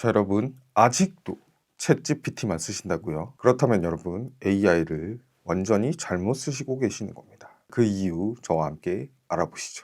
자, 여러분 아직도 챗GPT만 쓰신다고요? 그렇다면 여러분 AI를 완전히 잘못 쓰시고 계시는 겁니다. 그 이유 저와 함께 알아보시죠.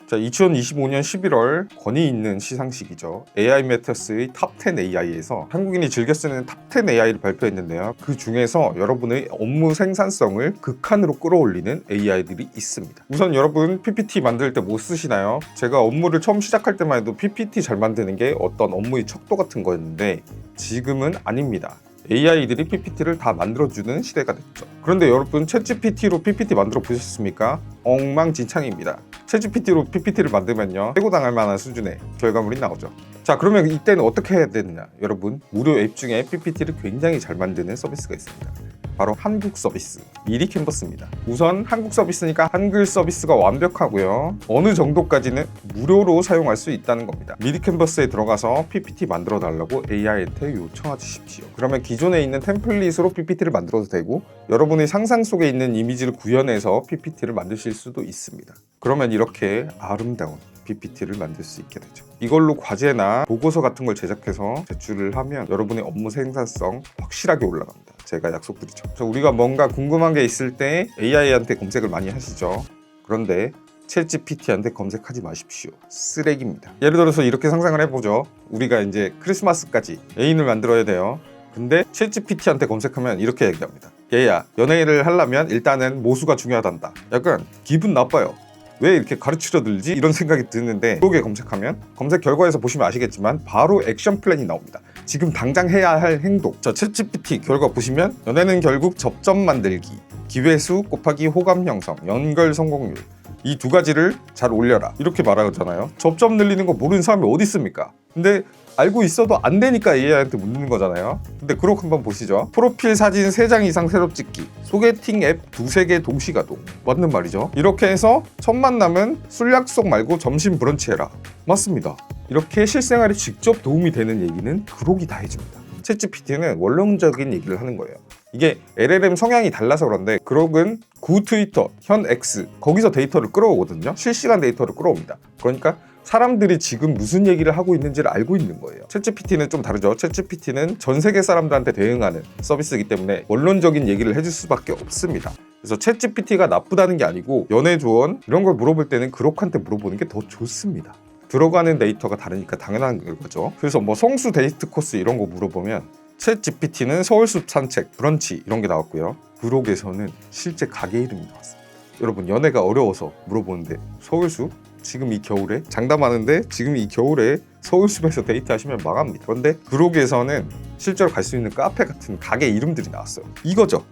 자, 2025년 11월 권위 있는 시상식이죠. AI 매터스의 탑10 AI에서 한국인이 즐겨 쓰는 탑10 AI를 발표했는데요. 그 중에서 여러분의 업무 생산성을 극한으로 끌어올리는 AI들이 있습니다. 우선 여러분 PPT 만들 때 뭐 쓰시나요? 제가 업무를 처음 시작할 때만 해도 PPT 잘 만드는 게 어떤 업무의 척도 같은 거였는데 지금은 아닙니다. AI들이 PPT를 다 만들어주는 시대가 됐죠. 그런데 여러분 챗GPT로 PPT 만들어 보셨습니까? 엉망진창입니다. 챗GPT로 PPT를 만들면요 해고당할 만한 수준의 결과물이 나오죠. 자, 그러면 이때는 어떻게 해야 되느냐? 여러분 무료 앱 중에 PPT를 굉장히 잘 만드는 서비스가 있습니다. 바로 한국 서비스 미리캔버스입니다. 우선 한국 서비스니까 한글 서비스가 완벽하고요. 어느 정도까지는 무료로 사용할 수 있다는 겁니다. 미리캔버스에 들어가서 PPT 만들어 달라고 AI한테 요청하십시오. 그러면 기존에 있는 템플릿으로 PPT를 만들어도 되고 여러분의 상상 속에 있는 이미지를 구현해서 PPT를 만드실 수도 있습니다. 그러면 이렇게 아름다운 PPT를 만들 수 있게 되죠. 이걸로 과제나 보고서 같은 걸 제작해서 제출을 하면 여러분의 업무 생산성 확실하게 올라갑니다. 제가 약속드리죠. 그래서 우리가 뭔가 궁금한 게 있을 때 AI한테 검색을 많이 하시죠. 그런데 챗GPT한테 검색하지 마십시오. 쓰레기입니다. 예를 들어서 이렇게 상상을 해보죠. 우리가 이제 크리스마스까지 애인을 만들어야 돼요. 근데 챗GPT한테 검색하면 이렇게 얘기합니다. 얘야, 연애를 하려면 일단은 모수가 중요하단다. 약간 기분 나빠요. 왜 이렇게 가르치려 들지? 이런 생각이 드는데 그러게 검색하면 검색 결과에서 보시면 아시겠지만 바로 액션 플랜이 나옵니다. 지금 당장 해야 할 행동. 자, 챗GPT 결과 보시면 연애는 결국 접점 만들기, 기회수 곱하기 호감 형성, 연결 성공률 이 두 가지를 잘 올려라 이렇게 말하잖아요. 접점 늘리는 거 모르는 사람이 어디 있습니까? 근데 알고 있어도 안 되니까 AI한테 묻는 거잖아요. 근데 그렇게 한번 보시죠. 프로필 사진 3장 이상 새로 찍기, 소개팅 앱 2-3개 동시 가동. 맞는 말이죠. 이렇게 해서 첫 만남은 술 약속 말고 점심 브런치 해라. 맞습니다. 이렇게 실생활에 직접 도움이 되는 얘기는 그록이 다 해줍니다. 챗GPT는 원론적인 얘기를 하는 거예요. 이게 LLM 성향이 달라서 그런데 그록은 구 트위터, 현 X 거기서 데이터를 끌어오거든요. 실시간 데이터를 끌어옵니다. 그러니까 사람들이 지금 무슨 얘기를 하고 있는지를 알고 있는 거예요. 챗GPT는 좀 다르죠. 챗GPT는 전 세계 사람들한테 대응하는 서비스이기 때문에 원론적인 얘기를 해줄 수밖에 없습니다. 그래서 챗GPT가 나쁘다는 게 아니고 연애 조언 이런 걸 물어볼 때는 그록한테 물어보는 게 더 좋습니다. 들어가는 데이터가 다르니까 당연한 거죠. 그래서 뭐 성수 데이트 코스 이런 거 물어보면 챗GPT는 서울숲 산책, 브런치 이런 게 나왔고요. 그록에서는 실제 가게 이름이 나왔습니다. 여러분 연애가 어려워서 물어보는데 서울숲? 지금 이 겨울에? 장담하는데 지금 이 겨울에 서울숲에서 데이트하시면 망합니다. 그런데 그록에서는 실제로 갈 수 있는 카페 같은 가게 이름들이 나왔어요. 이거죠.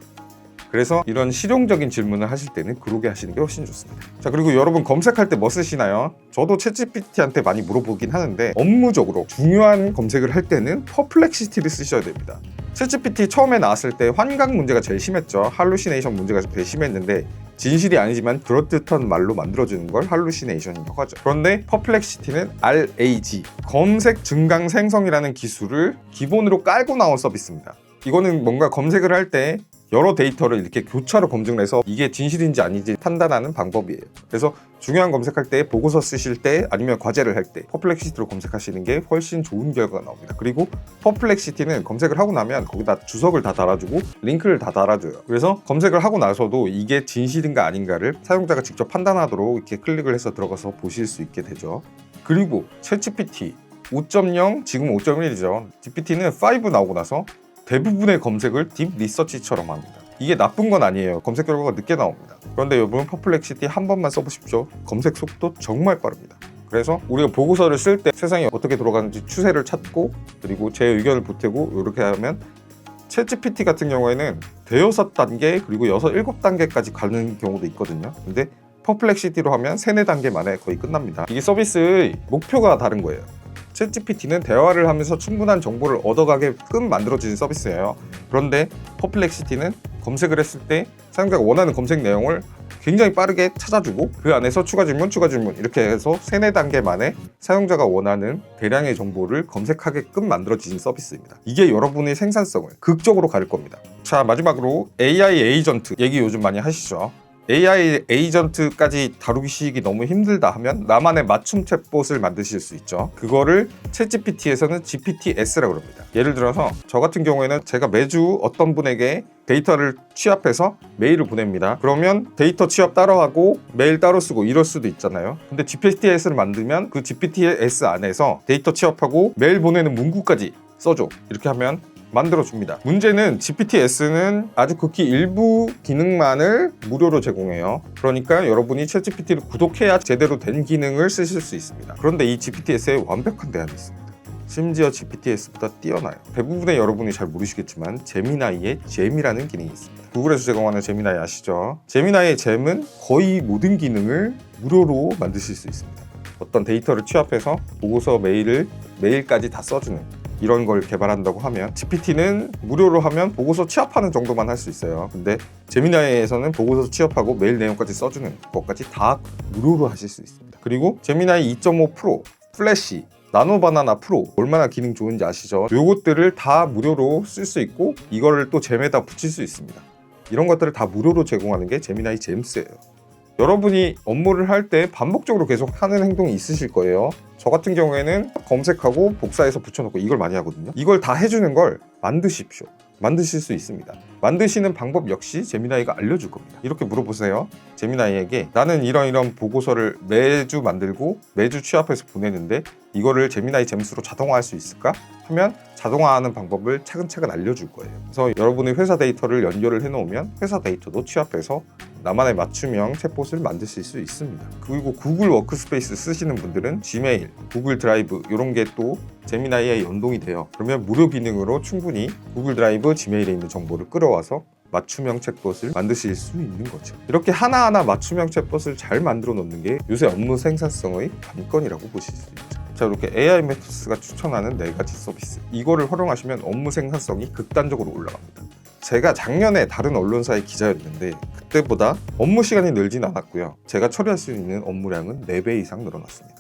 그래서 이런 실용적인 질문을 하실 때는 그록에 하시는 게 훨씬 좋습니다. 자, 그리고 여러분 검색할 때 뭐 쓰시나요? 저도 챗GPT한테 많이 물어보긴 하는데 업무적으로 중요한 검색을 할 때는 퍼플렉시티를 쓰셔야 됩니다. 챗GPT 처음에 나왔을 때 환각 문제가 제일 심했죠. 할루시네이션 문제가 제일 심했는데 진실이 아니지만 그럴듯한 말로 만들어주는 걸 할루시네이션이라고 하죠. 그런데 퍼플렉시티는 RAG, 검색 증강 생성이라는 기술을 기본으로 깔고 나온 서비스입니다. 이거는 뭔가 검색을 할 때 여러 데이터를 이렇게 교차로 검증을 해서 이게 진실인지 아닌지 판단하는 방법이에요. 그래서 중요한 검색할 때, 보고서 쓰실 때, 아니면 과제를 할 때 퍼플렉시티로 검색하시는 게 훨씬 좋은 결과가 나옵니다. 그리고 퍼플렉시티는 검색을 하고 나면 거기다 주석을 다 달아주고 링크를 다 달아줘요. 그래서 검색을 하고 나서도 이게 진실인가 아닌가를 사용자가 직접 판단하도록 이렇게 클릭을 해서 들어가서 보실 수 있게 되죠. 그리고 챗GPT 5.0, 지금 5.1이죠. GPT는 5 나오고 나서 대부분의 검색을 딥 리서치처럼 합니다. 이게 나쁜 건 아니에요. 검색 결과가 늦게 나옵니다. 그런데 여러분 퍼플렉시티 한 번만 써보십시오. 검색 속도 정말 빠릅니다. 그래서 우리가 보고서를 쓸 때 세상이 어떻게 돌아가는지 추세를 찾고 그리고 제 의견을 보태고 이렇게 하면 챗GPT 같은 경우에는 대여섯 단계 그리고 6, 7단계까지 가는 경우도 있거든요. 근데 퍼플렉시티로 하면 3, 4단계 만에 거의 끝납니다. 이게 서비스의 목표가 다른 거예요. 챗GPT는 대화를 하면서 충분한 정보를 얻어가게끔 만들어진 서비스예요. 그런데 퍼플렉시티는 검색을 했을 때 사용자가 원하는 검색 내용을 굉장히 빠르게 찾아주고 그 안에서 추가 질문 이렇게 해서 3, 4단계 만에 사용자가 원하는 대량의 정보를 검색하게끔 만들어진 서비스입니다. 이게 여러분의 생산성을 극적으로 가릴 겁니다. 자, 마지막으로 AI 에이전트 얘기 요즘 많이 하시죠. AI 에이전트까지 다루기 너무 힘들다 하면 나만의 맞춤 챗봇을 만드실 수 있죠. 그거를 챗GPT에서는 GPT-S라고 합니다. 예를 들어서 저 같은 경우에는 제가 매주 어떤 분에게 데이터를 취합해서 메일을 보냅니다. 그러면 데이터 취합 따로 하고 메일 따로 쓰고 이럴 수도 있잖아요. 근데 GPT-S를 만들면 그 GPT-S 안에서 데이터 취합하고 메일 보내는 문구까지 써줘. 이렇게 하면 만들어줍니다. 문제는 GPT-S는 아주 극히 일부 기능만을 무료로 제공해요. 그러니까 여러분이 챗GPT를 구독해야 제대로 된 기능을 쓰실 수 있습니다. 그런데 이 GPT-S에 완벽한 대안이 있습니다. 심지어 GPT-S보다 뛰어나요. 대부분의 여러분이 잘 모르시겠지만 제미나이의 잼이라는 기능이 있습니다. 구글에서 제공하는 제미나이 아시죠? 제미나이의 잼은 거의 모든 기능을 무료로 만드실 수 있습니다. 어떤 데이터를 취합해서 보고서 메일까지 다 써주는 이런 걸 개발한다고 하면 GPT는 무료로 하면 보고서 취합하는 정도만 할 수 있어요. 근데 제미나이에서는 보고서 취합하고 메일 내용까지 써주는 것까지 다 무료로 하실 수 있습니다. 그리고 제미나이 2.5 프로, 플래시, 나노바나나 프로 얼마나 기능 좋은지 아시죠? 요것들을 다 무료로 쓸 수 있고 이거를 또 잼에다 붙일 수 있습니다. 이런 것들을 다 무료로 제공하는 게 제미나이 잼스예요. 여러분이 업무를 할 때 반복적으로 계속 하는 행동이 있으실 거예요. 저 같은 경우에는 검색하고 복사해서 붙여놓고 이걸 많이 하거든요. 이걸 다 해주는 걸 만드십시오. 만드실 수 있습니다. 만드시는 방법 역시 제미나이가 알려줄 겁니다. 이렇게 물어보세요. 제미나이에게 나는 이런 보고서를 매주 만들고 매주 취합해서 보내는데 이거를 제미나이 잼스로 자동화할 수 있을까? 하면 자동화하는 방법을 차근차근 알려줄 거예요. 그래서 여러분의 회사 데이터를 연결을 해놓으면 회사 데이터도 취합해서 나만의 맞춤형 챗봇을 만드실 수 있습니다. 그리고 구글 워크스페이스 쓰시는 분들은 지메일, 구글 드라이브 이런 게 또 제미나이에 연동이 돼요. 그러면 무료 기능으로 충분히 구글 드라이브, 지메일에 있는 정보를 끌어와서 맞춤형 챗봇을 만드실 수 있는 거죠. 이렇게 하나하나 맞춤형 챗봇을 잘 만들어 놓는 게 요새 업무 생산성의 관건이라고 보실 수 있죠. 자, 이렇게 AI 메토스가 추천하는 4가지 서비스, 이거를 활용하시면 업무 생산성이 극단적으로 올라갑니다. 제가 작년에 다른 언론사의 기자였는데 그때보다 업무 시간이 늘진 않았고요. 제가 처리할 수 있는 업무량은 4배 이상 늘어났습니다.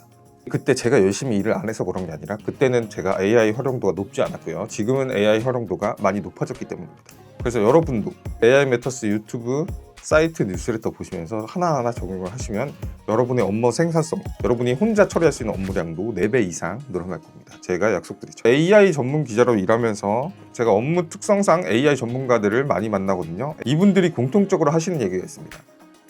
그때 제가 열심히 일을 안 해서 그런 게 아니라 그때는 제가 AI 활용도가 높지 않았고요. 지금은 AI 활용도가 많이 높아졌기 때문입니다. 그래서 여러분도 AI 메터스 유튜브 사이트 뉴스레터 보시면서 하나하나 적용을 하시면 여러분의 업무 생산성, 여러분이 혼자 처리할 수 있는 업무량도 4배 이상 늘어날 겁니다. 제가 약속드리죠. AI 전문 기자로 일하면서 제가 업무 특성상 AI 전문가들을 많이 만나거든요. 이분들이 공통적으로 하시는 얘기가 있습니다.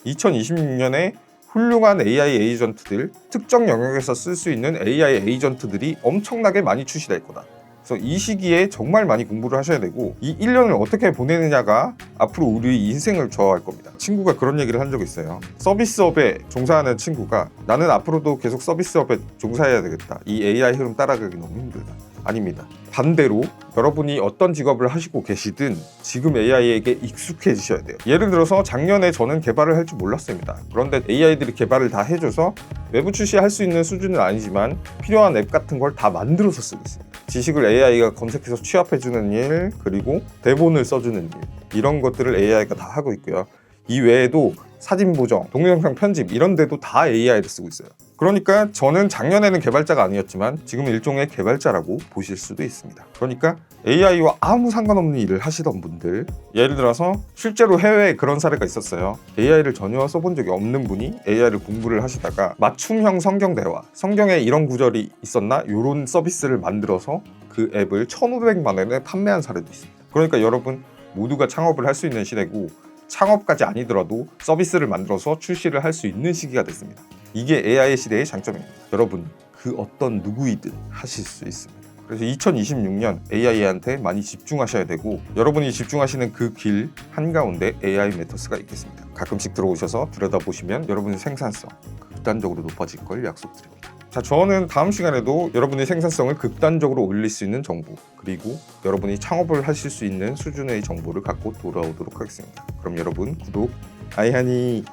2026년에 훌륭한 AI 에이전트들, 특정 영역에서 쓸 수 있는 AI 에이전트들이 엄청나게 많이 출시될 거다. 그래서 이 시기에 정말 많이 공부를 하셔야 되고 이 1년을 어떻게 보내느냐가 앞으로 우리 인생을 좌우할 겁니다. 친구가 그런 얘기를 한 적이 있어요. 서비스업에 종사하는 친구가 나는 앞으로도 계속 서비스업에 종사해야 되겠다. 이 AI 흐름 따라가기 너무 힘들다. 아닙니다. 반대로 여러분이 어떤 직업을 하시고 계시든 지금 AI에게 익숙해지셔야 돼요. 예를 들어서 작년에 저는 개발을 할 줄 몰랐습니다. 그런데 AI들이 개발을 다 해줘서 외부 출시할 수 있는 수준은 아니지만 필요한 앱 같은 걸 다 만들어서 쓰고 있습니다. 지식을 AI가 검색해서 취합해주는 일, 그리고 대본을 써주는 일, 이런 것들을 AI가 다 하고 있고요. 이 외에도 사진 보정, 동영상 편집 이런 데도 다 AI를 쓰고 있어요. 그러니까 저는 작년에는 개발자가 아니었지만 지금 일종의 개발자라고 보실 수도 있습니다. 그러니까 AI와 아무 상관없는 일을 하시던 분들, 예를 들어서 실제로 해외에 그런 사례가 있었어요. AI를 전혀 써본 적이 없는 분이 AI를 공부를 하시다가 맞춤형 성경 대화, 성경에 이런 구절이 있었나? 이런 서비스를 만들어서 그 앱을 1,500만 원에 판매한 사례도 있습니다. 그러니까 여러분 모두가 창업을 할 수 있는 시대고 창업까지 아니더라도 서비스를 만들어서 출시를 할 수 있는 시기가 됐습니다. 이게 AI 시대의 장점입니다. 여러분 그 어떤 누구이든 하실 수 있습니다. 그래서 2026년 AI한테 많이 집중하셔야 되고 여러분이 집중하시는 그 길 한가운데 AI 메터스가 있겠습니다. 가끔씩 들어오셔서 들여다보시면 여러분의 생산성 극단적으로 높아질 걸 약속드립니다. 자, 저는 다음 시간에도 여러분의 생산성을 극단적으로 올릴 수 있는 정보, 그리고 여러분이 창업을 하실 수 있는 수준의 정보를 갖고 돌아오도록 하겠습니다. 그럼 여러분 구독 아이하니